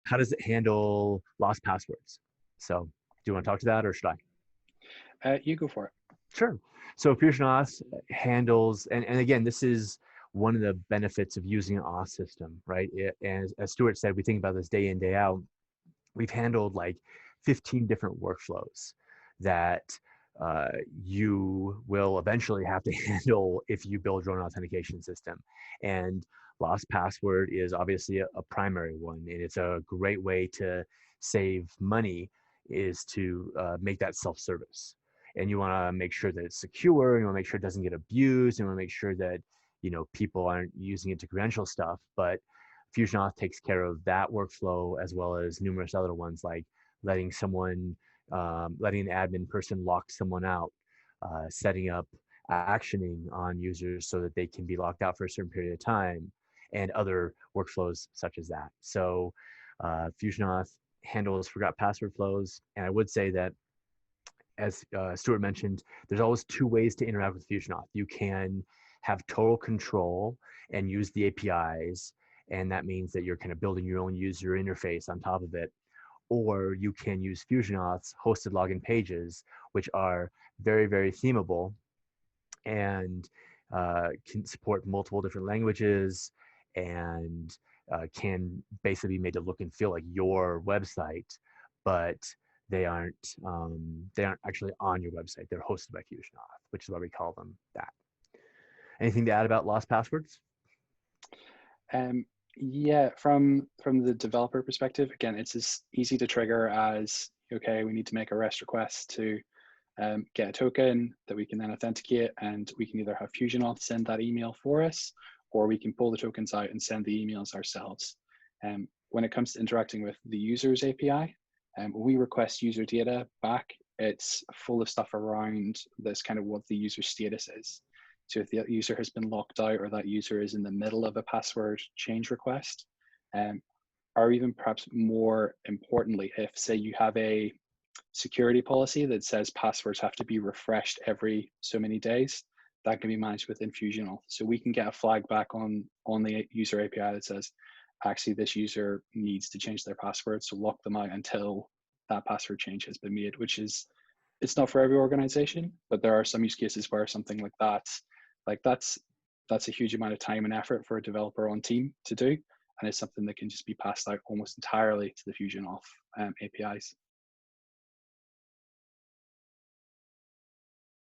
how does it handle lost passwords? So do you want to talk to that or should I? You go for it. Sure. So FusionAuth handles, and again, this is one of the benefits of using an auth system, right? As Stewart said, we think about this day in, day out. We've handled like 15 different workflows that you will eventually have to handle if you build your own authentication system. And lost password is obviously a primary one, and it's a great way to save money is to make that self-service. And you want to make sure that it's secure. You want to make sure it doesn't get abused. And you want to make sure that people aren't using it to credential stuff. But FusionAuth takes care of that workflow as well as numerous other ones like letting letting an admin person lock someone out, setting up actioning on users so that they can be locked out for a certain period of time, and other workflows such as that. So FusionAuth handles forgot password flows. And I would say that, as Stewart mentioned, there's always two ways to interact with FusionAuth. You can have total control and use the APIs, and that means that you're kind of building your own user interface on top of it. Or you can use FusionAuth's hosted login pages, which are very, very themable and can support multiple different languages and can basically be made to look and feel like your website, but they aren't actually on your website. They're hosted by FusionAuth, which is why we call them that. Anything to add about lost passwords? Yeah, from the developer perspective, again, it's as easy to trigger as, okay, we need to make a REST request to get a token that we can then authenticate, and we can either have FusionAuth send that email for us, or we can pull the tokens out and send the emails ourselves. When it comes to interacting with the user's API, when we request user data back, it's full of stuff around this kind of what the user status is. So if the user has been locked out, or that user is in the middle of a password change request, or even perhaps more importantly, if say you have a security policy that says passwords have to be refreshed every so many days, that can be managed within FusionAuth. So we can get a flag back on the user API that says, actually, this user needs to change their password, so lock them out until that password change has been made, which is, it's not for every organization, but there are some use cases where something like that's a huge amount of time and effort for a developer on team to do, and it's something that can just be passed out almost entirely to the FusionAuth APIs.